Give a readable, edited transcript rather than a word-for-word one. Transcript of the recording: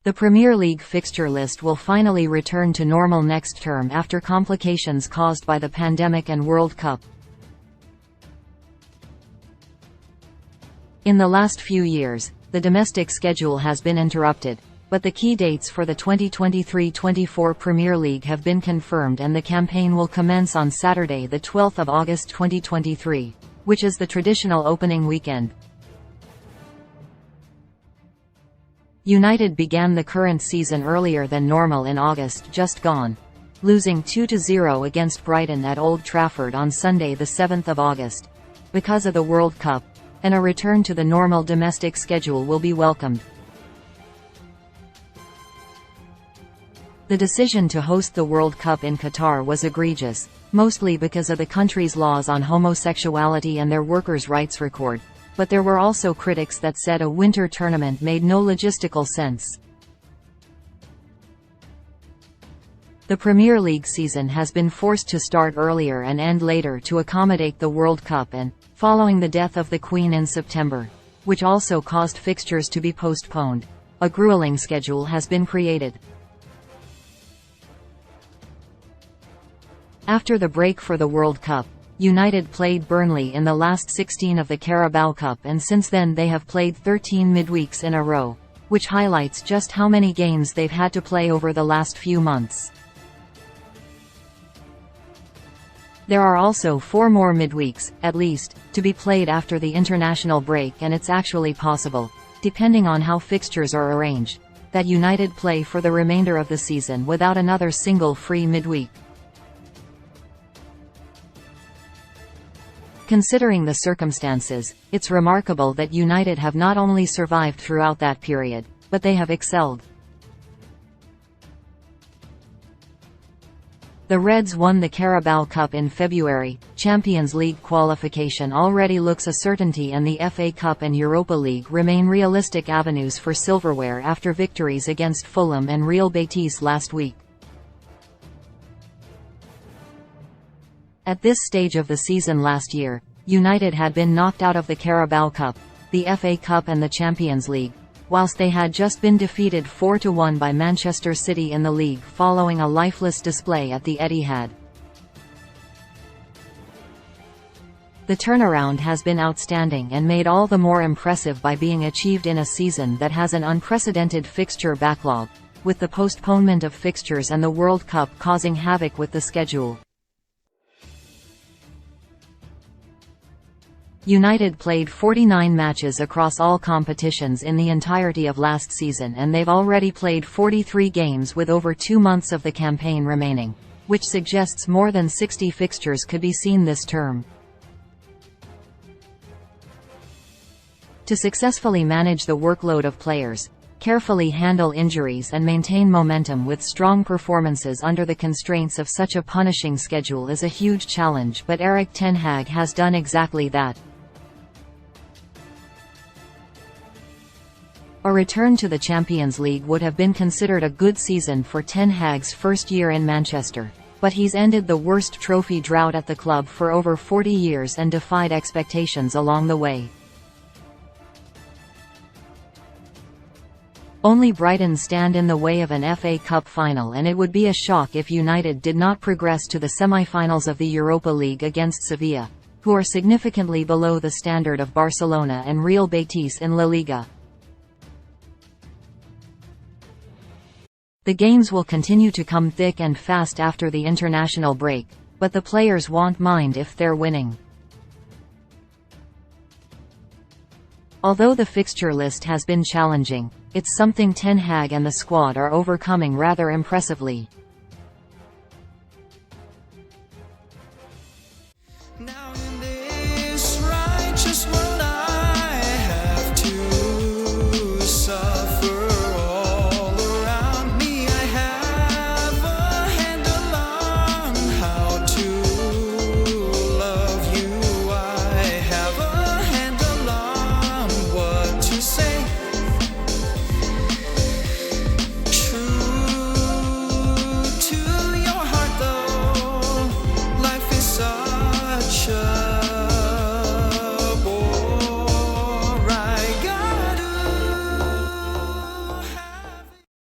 The Premier League fixture list will finally return to normal next term after complications caused by the pandemic and World Cup. In the last few years, the domestic schedule has been interrupted, but the key dates for the 2023-24 Premier League have been confirmed and the campaign will commence on Saturday, the 12th of August 2023, which is the traditional opening weekend. United began the current season earlier than normal in August just gone, losing 2-0 against Brighton at Old Trafford on Sunday, the 7th of August. Because of the World Cup, and a return to the normal domestic schedule will be welcomed. The decision to host the World Cup in Qatar was egregious, mostly because of the country's laws on homosexuality and their workers' rights record, but there were also critics that said a winter tournament made no logistical sense. The Premier League season has been forced to start earlier and end later to accommodate the World Cup and, following the death of the Queen in September, which also caused fixtures to be postponed, a grueling schedule has been created. After the break for the World Cup, United played Burnley in the last 16 of the Carabao Cup, and since then they have played 13 midweeks in a row, which highlights just how many games they've had to play over the last few months. There are also 4 more midweeks, at least, to be played after the international break, and it's actually possible, depending on how fixtures are arranged, that United play for the remainder of the season without another single free midweek. Considering the circumstances, it's remarkable that United have not only survived throughout that period, but they have excelled. The Reds won the Carabao Cup in February, Champions League qualification already looks a certainty, and the FA Cup and Europa League remain realistic avenues for silverware after victories against Fulham and Real Betis last week. At this stage of the season last year, United had been knocked out of the Carabao Cup, the FA Cup and the Champions League, whilst they had just been defeated 4-1 by Manchester City in the league following a lifeless display at the Etihad. The turnaround has been outstanding and made all the more impressive by being achieved in a season that has an unprecedented fixture backlog, with the postponement of fixtures and the World Cup causing havoc with the schedule. United played 49 matches across all competitions in the entirety of last season, and they've already played 43 games with over 2 months of the campaign remaining, which suggests more than 60 fixtures could be seen this term. To successfully manage the workload of players, carefully handle injuries and maintain momentum with strong performances under the constraints of such a punishing schedule is a huge challenge, but Erik ten Hag has done exactly that. A return to the Champions League would have been considered a good season for Ten Hag's first year in Manchester, but he's ended the worst trophy drought at the club for over 40 years and defied expectations along the way. Only Brighton stand in the way of an FA Cup final, and it would be a shock if United did not progress to the semi-finals of the Europa League against Sevilla, who are significantly below the standard of Barcelona and Real Betis in La Liga. The games will continue to come thick and fast after the international break, but the players won't mind if they're winning. Although the fixture list has been challenging, it's something Ten Hag and the squad are overcoming rather impressively.